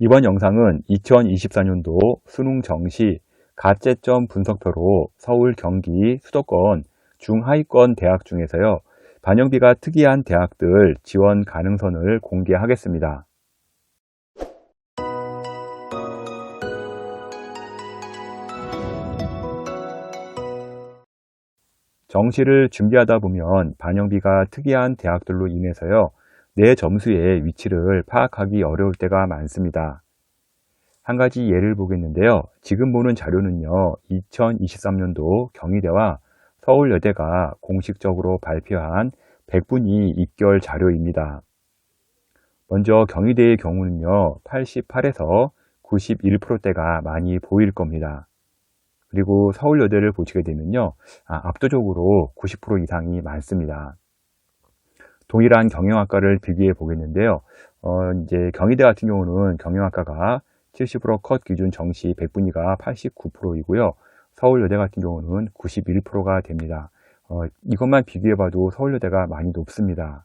이번 영상은 2024년도 수능 정시 가채점 분석표로 서울, 경기, 수도권, 중하위권 대학 중에서요, 반영비가 특이한 대학들 지원 가능선을 공개하겠습니다. 정시를 준비하다 보면 반영비가 특이한 대학들로 인해서요, 내 점수의 위치를 파악하기 어려울 때가 많습니다. 한 가지 예를 보겠는데요. 지금 보는 자료는요, 2023년도 경희대와 서울여대가 공식적으로 발표한 100분위 입결 자료입니다. 먼저 경희대의 경우는요, 88에서 91%대가 많이 보일 겁니다. 그리고 서울여대를 보시게 되면요, 압도적으로 90% 이상이 많습니다. 동일한 경영학과를 비교해 보겠는데요. 이제 경희대 같은 경우는 경영학과가 70% 컷 기준 정시 100분위가 89%이고요. 서울여대 같은 경우는 91%가 됩니다. 이것만 비교해 봐도 서울여대가 많이 높습니다.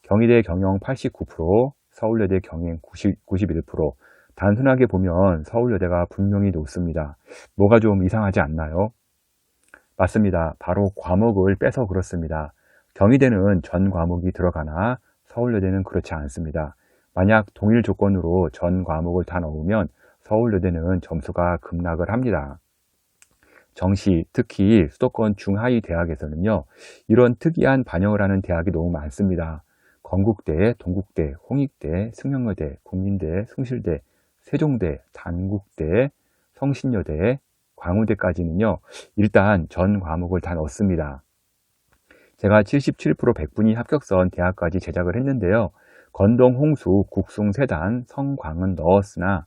경희대 경영 89%, 서울여대 경영 91%. 단순하게 보면 서울여대가 분명히 높습니다. 뭐가 좀 이상하지 않나요? 맞습니다. 바로 과목을 빼서 그렇습니다. 경희대는 전 과목이 들어가나 서울여대는 그렇지 않습니다. 만약 동일 조건으로 전 과목을 다 넣으면 서울여대는 점수가 급락을 합니다. 정시, 특히 수도권 중하위 대학에서는요, 이런 특이한 반영을 하는 대학이 너무 많습니다. 건국대, 동국대, 홍익대, 승용여대, 국민대, 숭실대, 세종대, 단국대, 성신여대, 광우대까지는요, 일단 전 과목을 다 넣습니다. 제가 77% 100분위 합격선 대학까지 제작을 했는데요. 건동, 홍수, 국숭, 세단, 성광은 넣었으나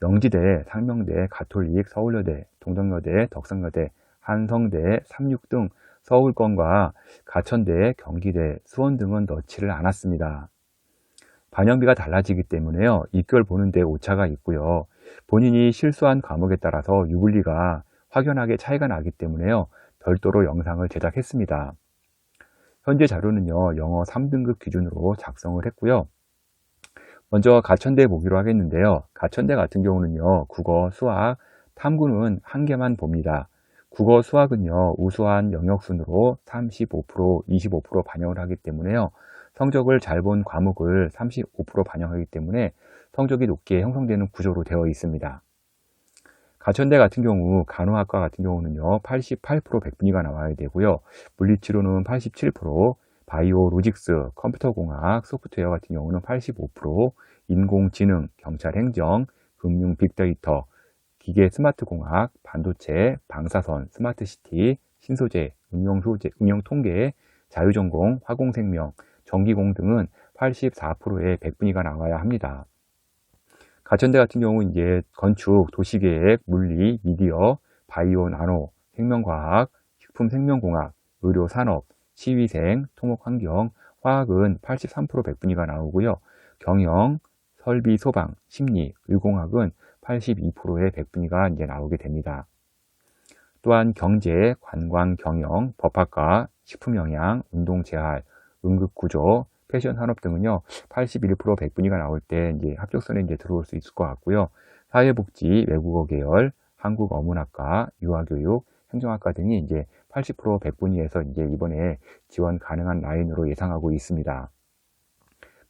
명지대, 상명대, 가톨릭, 서울여대, 동덕여대, 덕성여대, 한성대, 삼육 등 서울권과 가천대, 경기대, 수원 등은 넣지를 않았습니다. 반영비가 달라지기 때문에요. 입결 보는데 오차가 있고요. 본인이 실수한 과목에 따라서 유불리가 확연하게 차이가 나기 때문에요. 별도로 영상을 제작했습니다. 현재 자료는요, 영어 3등급 기준으로 작성을 했고요. 먼저 가천대 보기로 하겠는데요. 가천대 같은 경우는요, 국어, 수학, 탐구는 한 개만 봅니다. 국어, 수학은요, 우수한 영역순으로 35%, 25% 반영을 하기 때문에요. 성적을 잘 본 과목을 35% 반영하기 때문에 성적이 높게 형성되는 구조로 되어 있습니다. 가천대 같은 경우 간호학과 같은 경우는요 88% 100분위가 나와야 되고요. 물리치료는 87%, 바이오 로직스, 컴퓨터공학, 소프트웨어 같은 경우는 85%, 인공지능, 경찰행정, 금융 빅데이터, 기계 스마트공학, 반도체, 방사선, 스마트시티, 신소재, 응용통계, 자유전공, 화공생명, 전기공 등은 84%의 100분위가 나와야 합니다. 가천대 같은 경우 이제 건축, 도시계획, 물리, 미디어, 바이오, 나노, 생명과학, 식품생명공학, 의료산업, 치위생, 토목환경, 화학은 83% 100분위가 나오고요. 경영, 설비, 소방, 심리, 의공학은 82%의 100분위가 이제 나오게 됩니다. 또한 경제, 관광, 경영, 법학과, 식품영양, 운동재활, 응급구조, 패션 산업 등은요, 81% 100분위가 나올 때 이제 합격선에 이제 들어올 수 있을 것 같고요. 사회복지, 외국어 계열, 한국어문학과, 유아교육, 행정학과 등이 이제 80% 100분위에서 이제 이번에 지원 가능한 라인으로 예상하고 있습니다.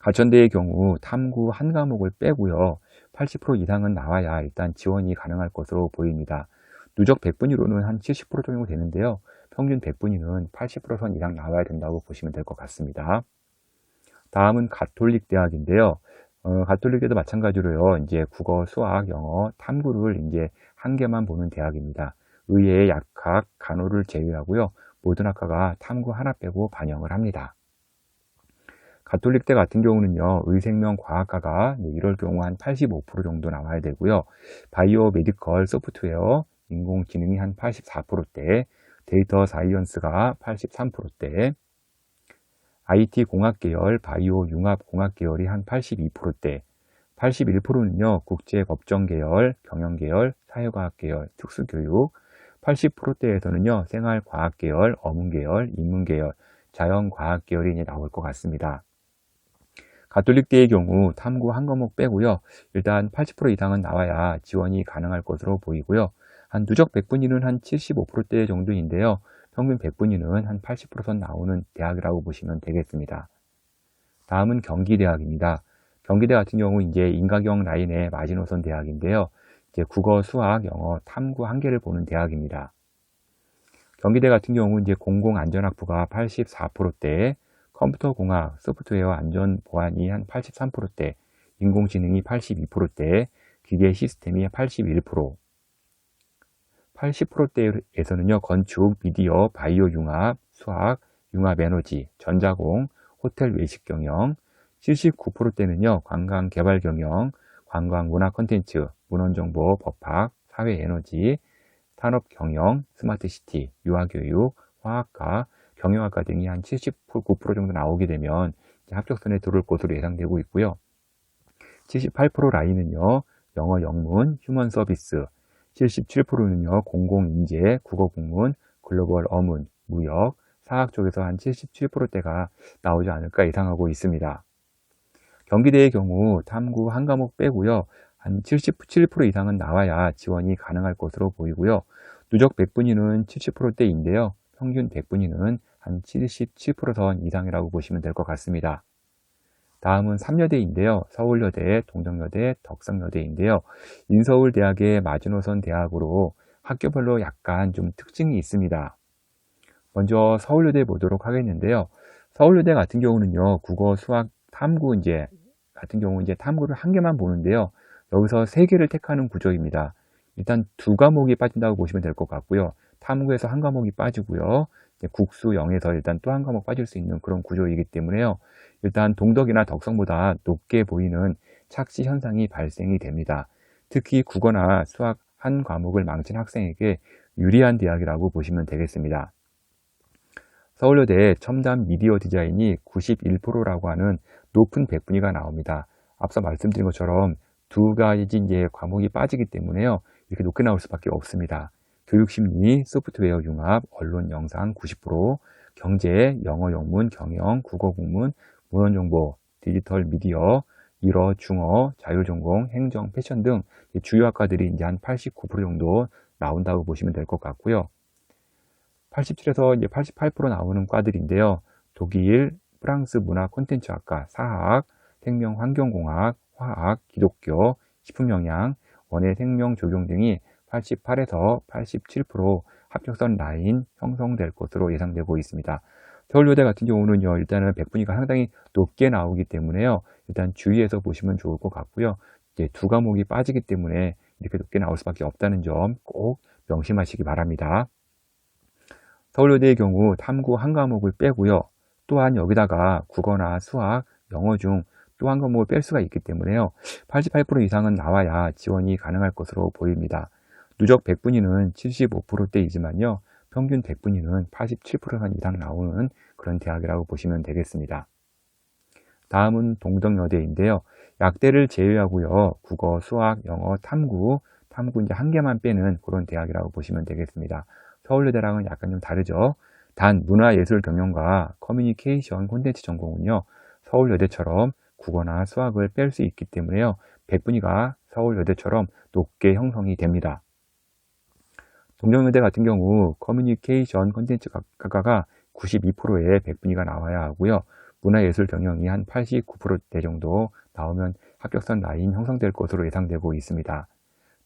가천대의 경우 탐구 한 과목을 빼고요. 80% 이상은 나와야 일단 지원이 가능할 것으로 보입니다. 누적 100분위로는 한 70% 정도 되는데요. 평균 100분위는 80%선 이상 나와야 된다고 보시면 될 것 같습니다. 다음은 가톨릭 대학인데요. 가톨릭에도 마찬가지로요. 이제 국어, 수학, 영어, 탐구를 이제 한 개만 보는 대학입니다. 의예, 약학, 간호를 제외하고요. 모든 학과가 탐구 하나 빼고 반영을 합니다. 가톨릭대 같은 경우는요, 의생명과학과가 이럴 경우 한 85% 정도 나와야 되고요. 바이오 메디컬 소프트웨어, 인공지능이 한 84%대, 데이터 사이언스가 83%대, IT 공학 계열, 바이오 융합 공학 계열이 한 82%대, 81%는요, 국제법정 계열, 경영 계열, 사회과학 계열, 특수교육, 80%대에서는요, 생활과학 계열, 어문 계열, 인문 계열, 자연과학 계열이 이제 나올 것 같습니다. 가톨릭대의 경우 탐구 한 과목 빼고요. 일단 80% 이상은 나와야 지원이 가능할 것으로 보이고요. 한 누적 100분위는 한 75%대 정도인데요. 평균 100분위는 한 80%선 나오는 대학이라고 보시면 되겠습니다. 다음은 경기대학입니다. 경기대 같은 경우 이제 인가경 라인의 마지노선 대학인데요. 이제 국어, 수학, 영어, 탐구 한 개를 보는 대학입니다. 경기대 같은 경우 이제 공공안전학부가 84%대, 컴퓨터공학, 소프트웨어 안전보안이 한 83%대, 인공지능이 82%대, 기계 시스템이 81%, 80%대에서는요, 건축, 미디어, 바이오 융합, 수학, 융합 에너지, 전자공, 호텔 외식 경영, 79%대는요, 관광 개발 경영, 관광 문화 콘텐츠, 문헌정보, 법학, 사회 에너지, 산업 경영, 스마트 시티, 유아교육, 화학과, 경영학과 등이 한 79% 정도 나오게 되면 합격선에 들어올 것으로 예상되고 있고요. 78% 라인은요, 영어 영문, 휴먼 서비스, 77%는요, 공공인재, 국어국문, 글로벌 어문, 무역, 사학 쪽에서 한 77%대가 나오지 않을까 예상하고 있습니다. 경기대의 경우 탐구 한 과목 빼고요, 한 77% 이상은 나와야 지원이 가능할 것으로 보이고요. 누적 100분위는 70%대인데요. 평균 100분위는 한 77%선 이상이라고 보시면 될 것 같습니다. 다음은 3여대인데요. 서울여대, 동덕여대, 덕성여대인데요. 인서울대학의 마지노선 대학으로 학교별로 약간 좀 특징이 있습니다. 먼저 서울여대 보도록 하겠는데요. 서울여대 같은 경우는요, 국어, 수학, 탐구 같은 경우 탐구를 한 개만 보는데요. 여기서 세 개를 택하는 구조입니다. 일단 두 과목이 빠진다고 보시면 될 것 같고요. 탐구에서 한 과목이 빠지고요. 국수 0에서 일단 또 한 과목 빠질 수 있는 그런 구조이기 때문에요. 일단 동덕이나 덕성보다 높게 보이는 착시 현상이 발생이 됩니다. 특히 국어나 수학 한 과목을 망친 학생에게 유리한 대학이라고 보시면 되겠습니다. 서울여대 첨단 미디어 디자인이 91%라고 하는 높은 100분위가 나옵니다. 앞서 말씀드린 것처럼 두 가지 과목이 빠지기 때문에요. 이렇게 높게 나올 수밖에 없습니다. 교육심리, 소프트웨어 융합, 언론 영상 90%, 경제, 영어 영문, 경영, 국어 국문, 문헌정보, 디지털 미디어, 일어, 중어, 자율전공, 행정, 패션 등 주요 학과들이 이제 한 89% 정도 나온다고 보시면 될 것 같고요. 87에서 이제 88% 나오는 과들인데요. 독일, 프랑스 문화 콘텐츠학과, 사학, 생명 환경공학, 화학, 기독교, 식품영양, 원예 생명 적용 등이 88에서 87% 합격선 라인 형성될 것으로 예상되고 있습니다. 서울여대 같은 경우는요, 일단은 100분위가 상당히 높게 나오기 때문에요. 일단 주의해서 보시면 좋을 것 같고요. 이제 두 과목이 빠지기 때문에 이렇게 높게 나올 수밖에 없다는 점 꼭 명심하시기 바랍니다. 서울여대의 경우 탐구 한 과목을 빼고요. 또한 여기다가 국어나 수학, 영어 중 또 한 과목을 뺄 수가 있기 때문에요. 88% 이상은 나와야 지원이 가능할 것으로 보입니다. 누적 100분위는 75%대이지만요. 평균 100분위는 87% 이상 나오는 그런 대학이라고 보시면 되겠습니다. 다음은 동덕여대인데요. 약대를 제외하고요. 국어, 수학, 영어, 탐구 이제 한 개만 빼는 그런 대학이라고 보시면 되겠습니다. 서울여대랑은 약간 좀 다르죠. 단 문화예술경영과 커뮤니케이션 콘텐츠 전공은요. 서울여대처럼 국어나 수학을 뺄 수 있기 때문에요. 100분위가 서울여대처럼 높게 형성이 됩니다. 동덕여대 같은 경우 커뮤니케이션 콘텐츠 학과가 92%의 100분위가 나와야 하고요. 문화예술 경영이 한 89%대 정도 나오면 합격선 라인 형성될 것으로 예상되고 있습니다.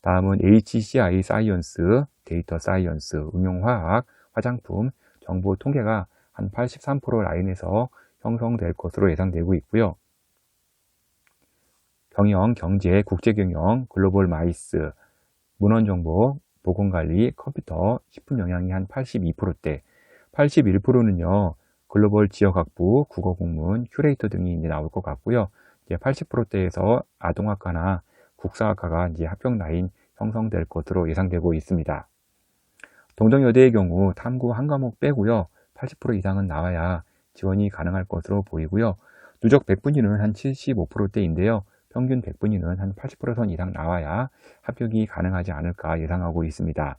다음은 HCI 사이언스, 데이터 사이언스, 응용화학, 화장품, 정보 통계가 한 83% 라인에서 형성될 것으로 예상되고 있고요. 경영, 경제, 국제경영, 글로벌 마이스, 문헌정보, 보건관리, 컴퓨터, 식품영양이 한 82%대, 81%는요, 글로벌 지역학부, 국어국문, 큐레이터 등이 이제 나올 것 같고요. 이제 80%대에서 아동학과나 국사학과가 이제 합격 라인 형성될 것으로 예상되고 있습니다. 동덕여대의 경우 탐구 한 과목 빼고요. 80% 이상은 나와야 지원이 가능할 것으로 보이고요. 누적 100분위는 한 75%대인데요. 평균 100분위는 한 80%선 이상 나와야 합격이 가능하지 않을까 예상하고 있습니다.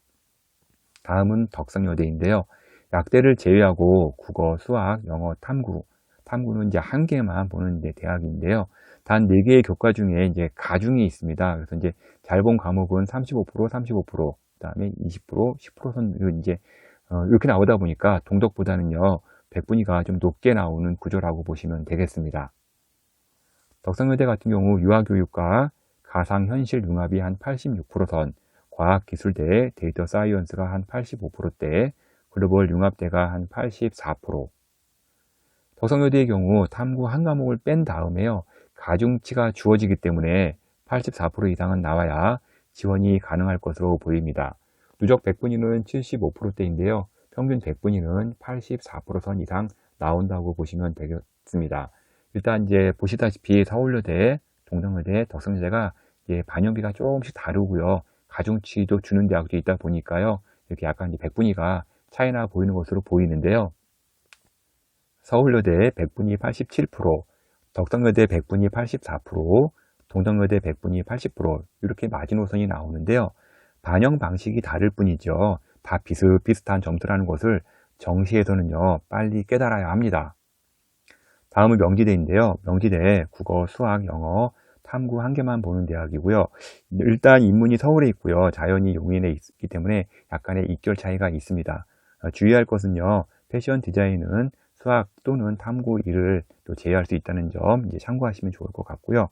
다음은 덕성여대인데요. 약대를 제외하고 국어, 수학, 영어, 탐구 탐구는 이제 한 개만 보는 이제 대학인데요. 단 4개의 교과 중에 이제 가중이 있습니다. 그래서 이제 잘 본 과목은 35%, 35%, 그다음에 20%, 10% 선으로 이제 이렇게 나오다 보니까 동덕보다는요, 백분위가 좀 높게 나오는 구조라고 보시면 되겠습니다. 덕성여대 같은 경우 유아교육과 가상현실융합이 한 86%선, 과학기술대, 데이터 사이언스가 한 85%대, 글로벌 융합대가 한 84%. 덕성여대의 경우 탐구 한 과목을 뺀 다음에요, 가중치가 주어지기 때문에 84% 이상은 나와야 지원이 가능할 것으로 보입니다. 누적 100분위는 75%대인데요. 평균 100분위는 84%선 이상 나온다고 보시면 되겠습니다. 일단 이제 보시다시피 서울여대, 동덕여대, 덕성여대가 반영비가 조금씩 다르고요. 가중치도 주는 대학도 있다 보니까요. 이렇게 약간 100분위가 차이나 보이는 것으로 보이는데요. 서울여대 100분위 87%, 덕성여대 100분위 84%, 동덕여대 100분위 80% 이렇게 마지노선이 나오는데요. 반영 방식이 다를 뿐이죠. 다 비슷비슷한 점수라는 것을 정시에서는요, 빨리 깨달아야 합니다. 다음은 명지대인데요. 명지대 국어, 수학, 영어, 탐구 한 개만 보는 대학이고요. 일단 인문이 서울에 있고요. 자연이 용인에 있기 때문에 약간의 입결 차이가 있습니다. 주의할 것은요, 패션 디자인은 수학 또는 탐구 1을 또 제외할 수 있다는 점 이제 참고하시면 좋을 것 같고요.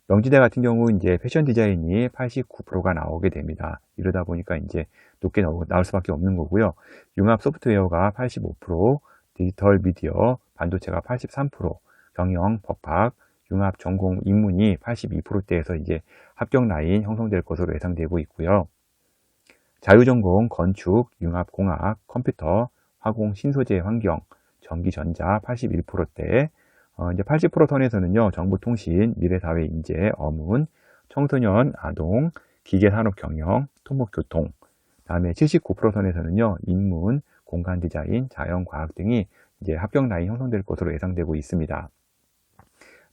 명지대 같은 경우 이제 패션 디자인이 89%가 나오게 됩니다. 이러다 보니까 이제 높게 나올 수밖에 없는 거고요. 융합 소프트웨어가 85%, 디지털 미디어, 반도체가 83%, 경영, 법학, 융합 전공 인문이 82%대에서 이제 합격 라인 형성될 것으로 예상되고 있고요. 자유전공 건축, 융합공학, 컴퓨터, 화공, 신소재, 환경, 전기전자 81%대, 이제 80% 선에서는요, 정보통신, 미래사회 인재, 어문, 청소년, 아동, 기계산업경영, 토목교통, 다음에 79% 선에서는요, 인문, 공간디자인, 자연과학 등이 이제 합격 라인 형성될 것으로 예상되고 있습니다.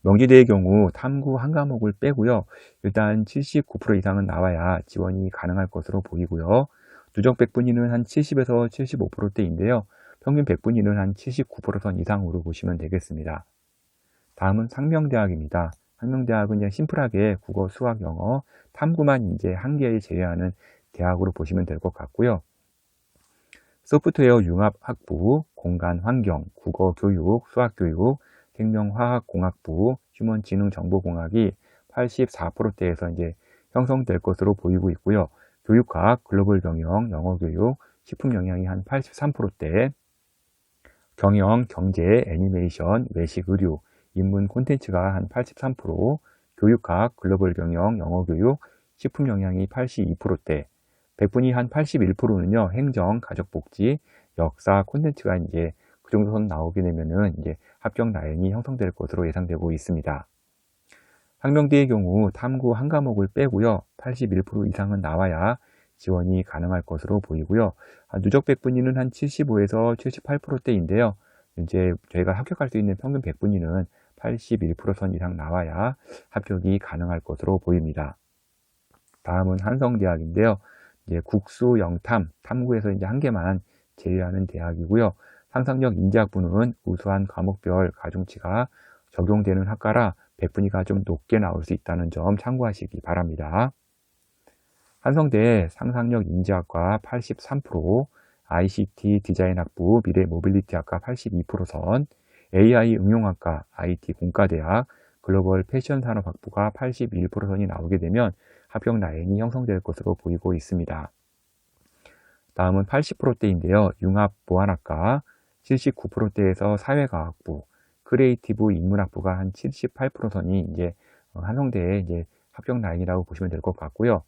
명지대의 경우 탐구 한 과목을 빼고요, 일단 79% 이상은 나와야 지원이 가능할 것으로 보이고요. 누적 100분위는 한 70에서 75%대인데요. 평균 100분위는 한 79%선 이상으로 보시면 되겠습니다. 다음은 상명대학입니다. 상명대학은 그냥 심플하게 국어, 수학, 영어, 탐구만 이제 한 개를 제외하는 대학으로 보시면 될 것 같고요. 소프트웨어 융합학부, 공간환경, 국어교육, 수학교육, 생명화학공학부, 휴먼지능정보공학이 84%대에서 이제 형성될 것으로 보이고 있고요. 교육학, 글로벌 경영, 영어교육, 식품영양이 한 83%대, 경영, 경제, 애니메이션, 외식, 의류, 인문 콘텐츠가 한 83%, 교육학, 글로벌 경영, 영어교육, 식품영양이 82%대, 100분위 한 81%는요, 행정, 가족복지, 역사, 콘텐츠가 이제 그 정도 선 나오게 되면은 이제 합격 라인이 형성될 것으로 예상되고 있습니다. 상명대의 경우 탐구 한 과목을 빼고요, 81% 이상은 나와야 지원이 가능할 것으로 보이고요. 누적 100분위는 한 75에서 78%대인데요. 이제 저희가 합격할 수 있는 평균 100분위는 81%선 이상 나와야 합격이 가능할 것으로 보입니다. 다음은 한성대학인데요. 이제 국수, 영탐, 탐구에서 이제 한 개만 제외하는 대학이고요. 상상력 인지학부는 우수한 과목별 가중치가 적용되는 학과라 100분위가 좀 높게 나올 수 있다는 점 참고하시기 바랍니다. 한성대 상상력 인지학과 83%, ICT 디자인학부 미래 모빌리티학과 82%선, AI 응용학과 IT 공과대학, 글로벌 패션 산업학부가 81%선이 나오게 되면 합격 라인이 형성될 것으로 보이고 있습니다. 다음은 80%대인데요. 융합보안학과 79%대에서 사회과학부, 크리에이티브 인문학부가 한 78%선이 이제 한성대의 이제 합격 라인이라고 보시면 될 것 같고요.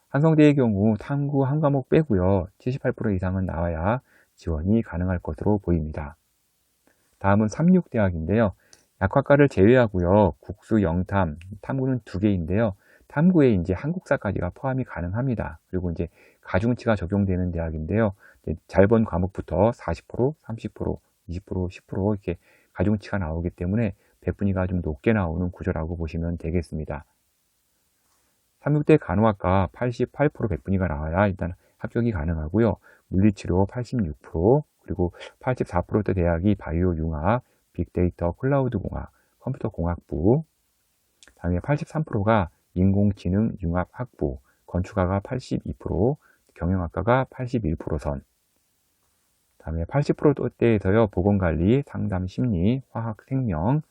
한성대의 경우 탐구 한 과목 빼고요, 78% 이상은 나와야 지원이 가능할 것으로 보입니다. 다음은 삼육대학인데요. 약학과를 제외하고요, 국수, 영탐, 탐구는 2개인데요. 탐구에 이제 한국사까지가 포함이 가능합니다. 그리고 이제 가중치가 적용되는 대학인데요. 잘 본 과목부터 40%, 30%, 20%, 10% 이렇게 가중치가 나오기 때문에 100분위가 좀 높게 나오는 구조라고 보시면 되겠습니다. 삼육대 간호학과 88% 100분위가 나와야 일단 합격이 가능하고요. 물리치료 86%, 그리고 84%대 대학이 바이오 융합, 빅데이터 클라우드 공학, 컴퓨터 공학부, 다음에 83%가 인공지능 융합 학부, 건축학과 82%, 경영학과가 81%선, 다음에 80%대에서요, 보건관리, 상담 심리, 화학 생명,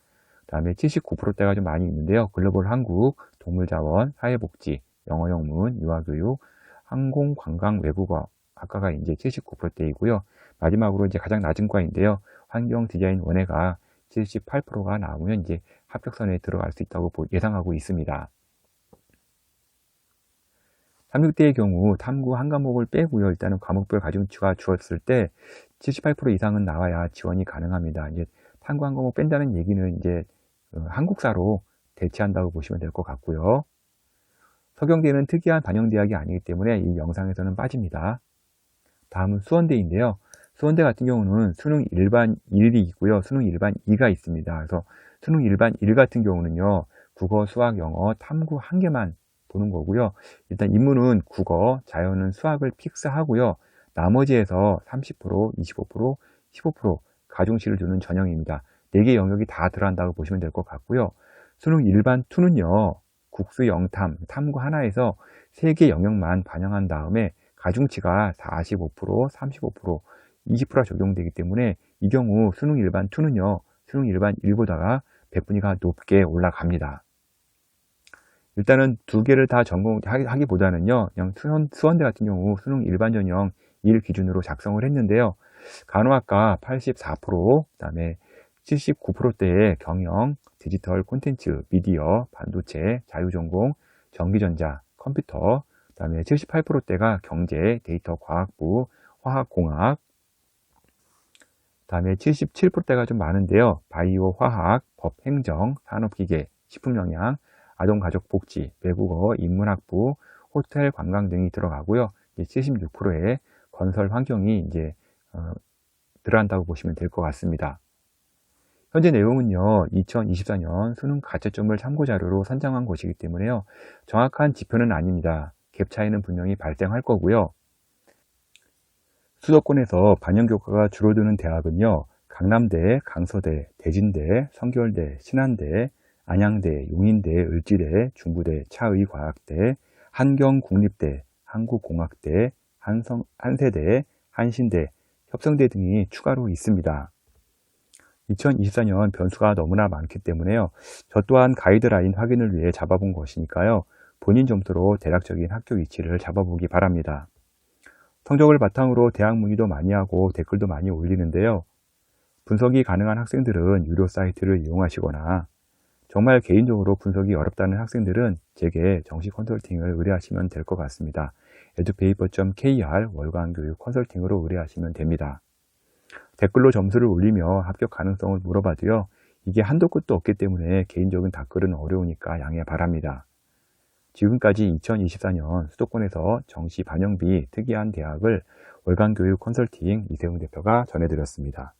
다음에 79%대가 좀 많이 있는데요. 글로벌 한국, 동물자원, 사회복지, 영어 영문, 유아교육, 항공관광 외국어 학과가 이제 79%대이고요. 마지막으로 이제 가장 낮은 과인데요. 환경디자인 원회가 78%가 나오면 이제 합격선에 들어갈 수 있다고 예상하고 있습니다. 36대의 경우 탐구 한 과목을 빼고요. 일단은 과목별 가중치가 주었을 때 78% 이상은 나와야 지원이 가능합니다. 이제 탐구 한 과목 뺀다는 얘기는 이제 한국사로 대체한다고 보시면 될 것 같고요. 서경대는 특이한 반영대학이 아니기 때문에 이 영상에서는 빠집니다. 다음은 수원대인데요. 수원대 같은 경우는 수능 일반 1이 있고요. 수능 일반 2가 있습니다. 그래서 수능 일반 1 같은 경우는요. 국어, 수학, 영어, 탐구 한 개만 보는 거고요. 일단 인문은 국어, 자연은 수학을 픽스하고요. 나머지에서 30%, 25%, 15% 가중치를 주는 전형입니다. 4개 영역이 다 들어간다고 보시면 될 것 같고요. 수능 일반 2는요. 국수 영탐, 탐구 하나에서 3개 영역만 반영한 다음에 가중치가 45%, 35%, 20%가 적용되기 때문에 이 경우 수능 일반 2는요. 수능 일반 1보다가 배분위가 높게 올라갑니다. 일단은 2개를 다 전공하기보다는요. 그냥 수원대 같은 경우 수능 일반 전형 1 기준으로 작성을 했는데요. 간호학과 84%, 그 다음에 79%대의 경영, 디지털 콘텐츠, 미디어, 반도체, 자유전공, 전기전자, 컴퓨터, 그 다음에 78%대가 경제, 데이터 과학부, 화학공학, 그 다음에 77%대가 좀 많은데요. 바이오, 화학, 법, 행정, 산업기계, 식품영양, 아동가족복지, 외국어, 인문학부, 호텔, 관광 등이 들어가고요. 76%의 건설 환경이 이제 들어간다고 보시면 될 것 같습니다. 현재 내용은요, 2024년 수능 가채점을 참고자료로 선정한 것이기 때문에요, 정확한 지표는 아닙니다. 갭 차이는 분명히 발생할 거고요. 수도권에서 반영교과가 줄어드는 대학은요, 강남대, 강서대, 대진대, 성결대, 신한대, 안양대, 용인대, 을지대, 중부대, 차의과학대, 한경국립대, 한국공학대, 한세대, 한신대, 협성대 등이 추가로 있습니다. 2024년 변수가 너무나 많기 때문에요. 저 또한 가이드라인 확인을 위해 잡아본 것이니까요. 본인 점수로 대략적인 학교 위치를 잡아보기 바랍니다. 성적을 바탕으로 대학 문의도 많이 하고 댓글도 많이 올리는데요. 분석이 가능한 학생들은 유료 사이트를 이용하시거나 정말 개인적으로 분석이 어렵다는 학생들은 제게 정식 컨설팅을 의뢰하시면 될 것 같습니다. edupaper.kr 월간교육 컨설팅으로 의뢰하시면 됩니다. 댓글로 점수를 올리며 합격 가능성을 물어봐도요. 이게 한도 끝도 없기 때문에 개인적인 답글은 어려우니까 양해 바랍니다. 지금까지 2024년 수도권에서 정시 반영비 특이한 대학을 월간교육 컨설팅 이세웅 대표가 전해드렸습니다.